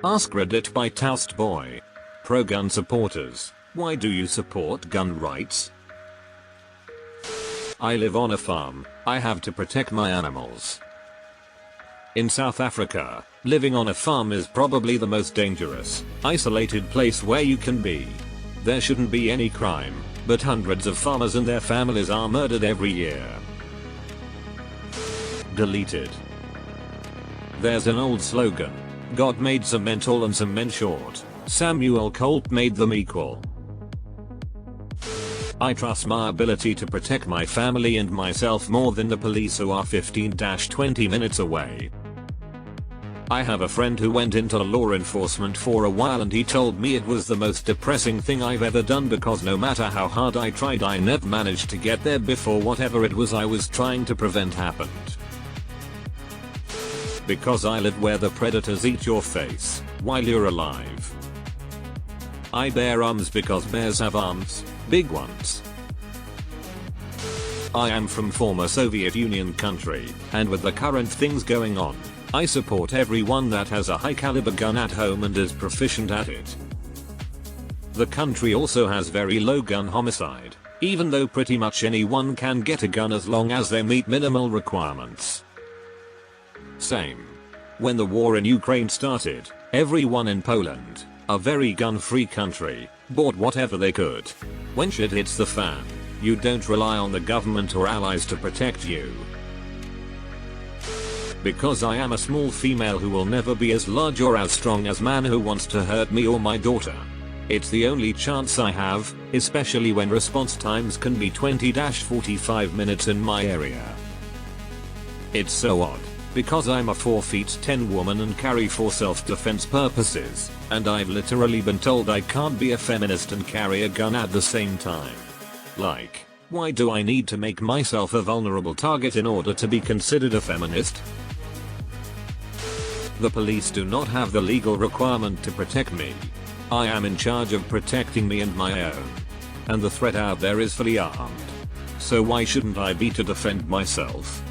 AskReddit by Toast Boy. Pro-gun supporters, why do you support gun rights? I live on a farm, I have to protect my animals. In South Africa, living on a farm is probably the most dangerous, isolated place where you can be. There shouldn't be any crime, but hundreds of farmers and their families are murdered every year. Deleted. There's an old slogan. God made some men tall and some men short. Samuel Colt made them equal. I trust my ability to protect my family and myself more than the police who are 15-20 minutes away. I have a friend who went into law enforcement for a while and he told me it was the most depressing thing I've ever done because no matter how hard I tried I never managed to get there before whatever it was I was trying to prevent happened. Because I live where the predators eat your face while you're alive. I bear arms because bears have arms, big ones. I am from former Soviet Union country, and with the current things going on, I support everyone that has a high caliber gun at home and is proficient at it. The country also has very low gun homicide, even though pretty much anyone can get a gun as long as they meet minimal requirements. Same. When the war in Ukraine started, everyone in Poland, a very gun-free country, bought whatever they could. When shit hits the fan, you don't rely on the government or allies to protect you. Because I am a small female who will never be as large or as strong as man who wants to hurt me or my daughter. It's the only chance I have, especially when response times can be 20-45 minutes in my area. It's so odd. Because I'm a 4'10" woman and carry for self-defense purposes, and I've literally been told I can't be a feminist and carry a gun at the same time. Like, why do I need to make myself a vulnerable target in order to be considered a feminist? The police do not have the legal requirement to protect me. I am in charge of protecting me and my own. And the threat out there is fully armed. So why shouldn't I be to defend myself?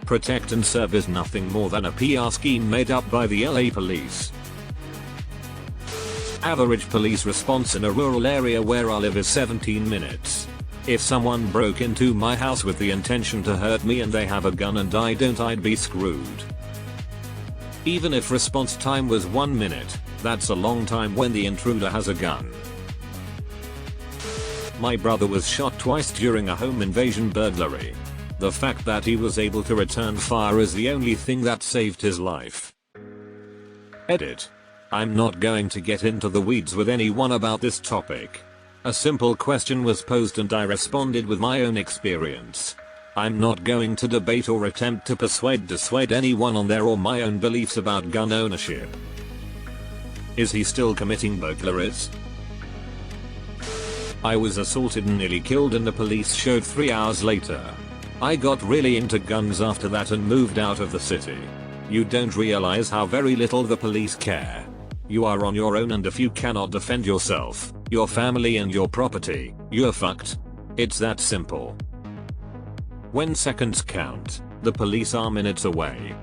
Protect and serve is nothing more than a PR scheme made up by the LA police. Average police response in a rural area where I live is 17 minutes. If someone broke into my house with the intention to hurt me and they have a gun and I don't, I'd be screwed. Even if response time was 1 minute, that's a long time when the intruder has a gun. My brother was shot twice during a home invasion burglary. The fact that he was able to return fire is the only thing that saved his life. Edit. I'm not going to get into the weeds with anyone about this topic. A simple question was posed and I responded with my own experience. I'm not going to debate or attempt to dissuade anyone on their or my own beliefs about gun ownership. Is he still committing burglaries? I was assaulted and nearly killed and the police showed 3 hours later. I got really into guns after that and moved out of the city. You don't realize how very little the police care. You are on your own and if you cannot defend yourself, your family and your property, you're fucked. It's that simple. When seconds count, the police are minutes away.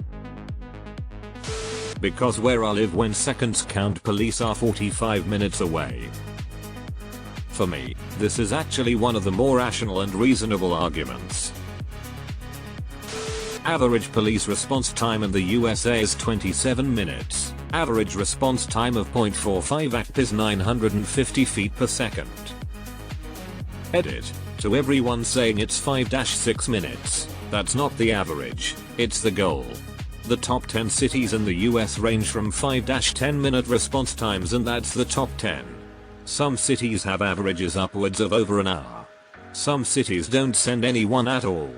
Because where I live when seconds count police are 45 minutes away. For me, this is actually one of the more rational and reasonable arguments. Average police response time in the USA is 27 minutes. Average response time of 0.45 ACP is 950 feet per second. Edit. To everyone saying it's 5-6 minutes, that's not the average, it's the goal. The top 10 cities in the US range from 5-10 minute response times and that's the top 10. Some cities have averages upwards of over an hour. Some cities don't send anyone at all.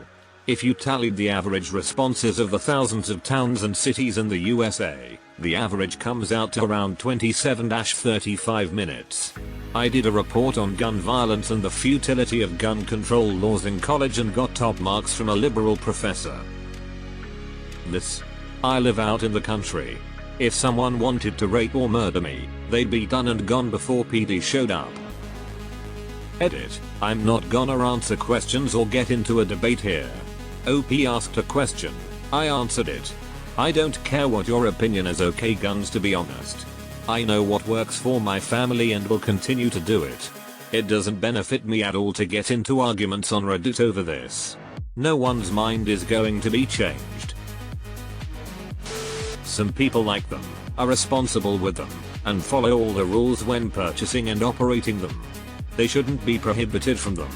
If you tallied the average responses of the thousands of towns and cities in the USA, the average comes out to around 27-35 minutes. I did a report on gun violence and the futility of gun control laws in college and got top marks from a liberal professor. I live out in the country. If someone wanted to rape or murder me, they'd be done and gone before PD showed up. Edit. I'm not gonna answer questions or get into a debate here. OP asked a question. I answered it. I don't care what your opinion is, okay guns, to be honest. I know what works for my family and will continue to do it. It doesn't benefit me at all to get into arguments on Reddit over this. No one's mind is going to be changed. Some people like them, are responsible with them, and follow all the rules when purchasing and operating them. They shouldn't be prohibited from them.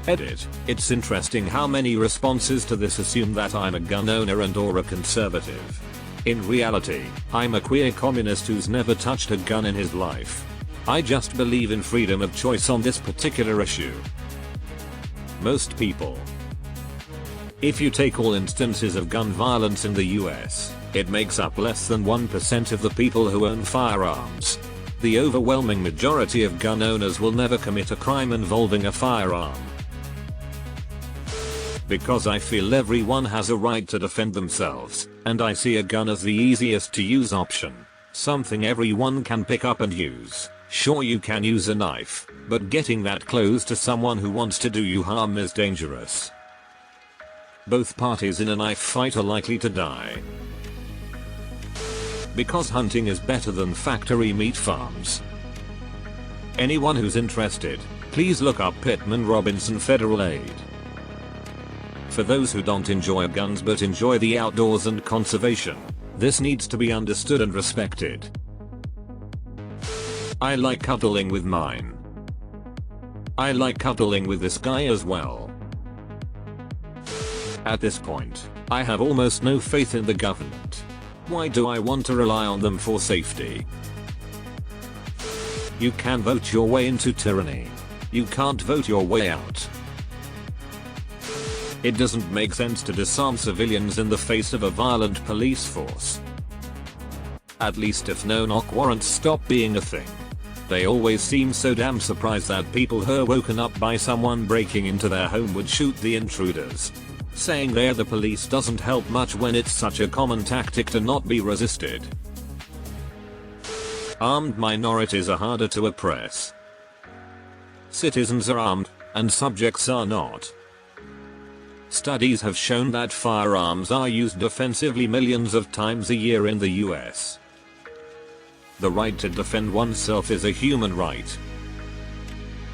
Edit. It's interesting how many responses to this assume that I'm a gun owner and or a conservative. In reality, I'm a queer communist who's never touched a gun in his life. I just believe in freedom of choice on this particular issue. Most people. If you take all instances of gun violence in the US, it makes up less than 1% of the people who own firearms. The overwhelming majority of gun owners will never commit a crime involving a firearm. Because I feel everyone has a right to defend themselves, and I see a gun as the easiest to use option. Something everyone can pick up and use. Sure, you can use a knife, but getting that close to someone who wants to do you harm is dangerous. Both parties in a knife fight are likely to die. Because hunting is better than factory meat farms. Anyone who's interested, please look up Pittman Robertson Federal Aid. For those who don't enjoy guns but enjoy the outdoors and conservation, this needs to be understood and respected. I like cuddling with mine. I like cuddling with this guy as well. At this point, I have almost no faith in the government. Why do I want to rely on them for safety? You can vote your way into tyranny. You can't vote your way out. It doesn't make sense to disarm civilians in the face of a violent police force. At least if no-knock warrants stop being a thing. They always seem so damn surprised that people who are woken up by someone breaking into their home would shoot the intruders. Saying they're the police doesn't help much when it's such a common tactic to not be resisted. Armed minorities are harder to oppress. Citizens are armed, and subjects are not. Studies have shown that firearms are used defensively millions of times a year in the US. The right to defend oneself is a human right.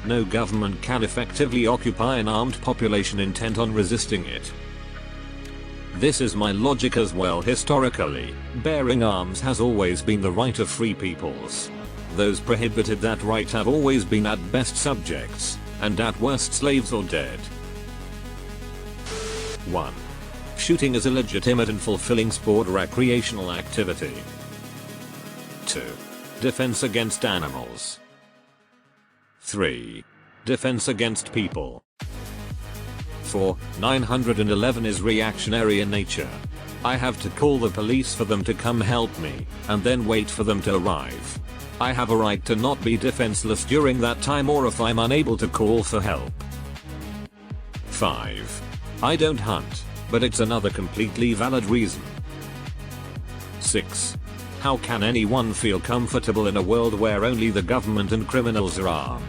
No government can effectively occupy an armed population intent on resisting it. This is my logic as well. Historically, bearing arms has always been the right of free peoples. Those prohibited that right have always been at best subjects, and at worst slaves or dead. 1. Shooting is a legitimate and fulfilling sport or recreational activity. 2. Defense against animals. 3. Defense against people. 4. 911 is reactionary in nature. I have to call the police for them to come help me, and then wait for them to arrive. I have a right to not be defenseless during that time or if I'm unable to call for help. 5. I don't hunt, but it's another completely valid reason. 6. How can anyone feel comfortable in a world where only the government and criminals are armed?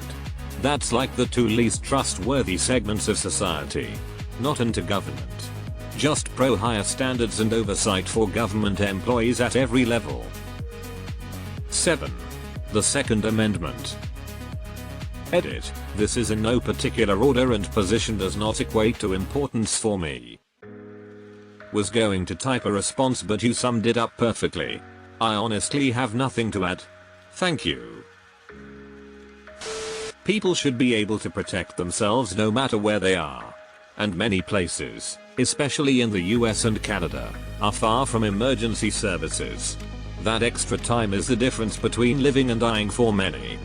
That's like the two least trustworthy segments of society. Not into government. Just pro higher standards and oversight for government employees at every level. 7. The Second Amendment. Edit. This is in no particular order and position does not equate to importance for me. Was going to type a response but you summed it up perfectly. I honestly have nothing to add. Thank you. People should be able to protect themselves no matter where they are. And many places, especially in the US and Canada, are far from emergency services. That extra time is the difference between living and dying for many.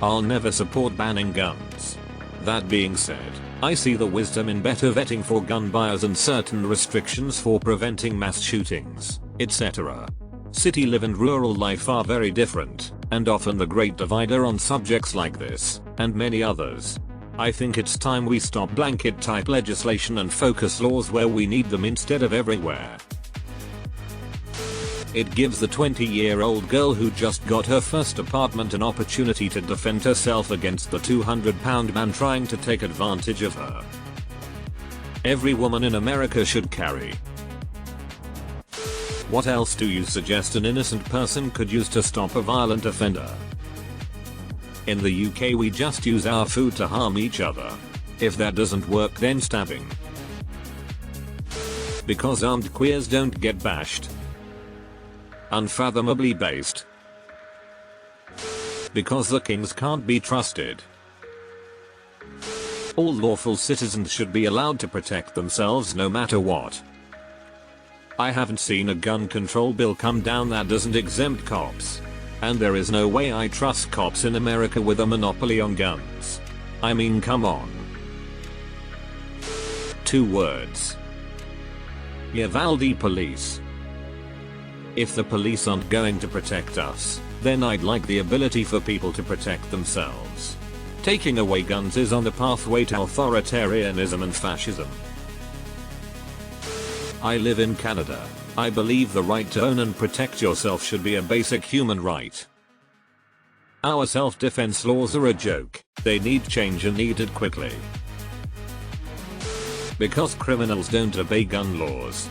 I'll never support banning guns. That being said, I see the wisdom in better vetting for gun buyers and certain restrictions for preventing mass shootings, etc. City life and rural life are very different, and often the great divider on subjects like this, and many others. I think it's time we stop blanket type legislation and focus laws where we need them instead of everywhere. It gives the 20-year-old girl who just got her first apartment an opportunity to defend herself against the 200-pound man trying to take advantage of her. Every woman in America should carry. What else do you suggest an innocent person could use to stop a violent offender? In the UK we just use our food to harm each other. If that doesn't work, then stabbing. Because armed queers don't get bashed. Unfathomably based. Because the kings can't be trusted. All lawful citizens should be allowed to protect themselves no matter what. I haven't seen a gun control bill come down that doesn't exempt cops. And there is no way I trust cops in America with a monopoly on guns. I mean, come on. 2 words. Uvalde police. If the police aren't going to protect us, then I'd like the ability for people to protect themselves. Taking away guns is on the pathway to authoritarianism and fascism. I live in Canada. I believe the right to own and protect yourself should be a basic human right. Our self-defense laws are a joke. They need change and needed quickly. Because criminals don't obey gun laws,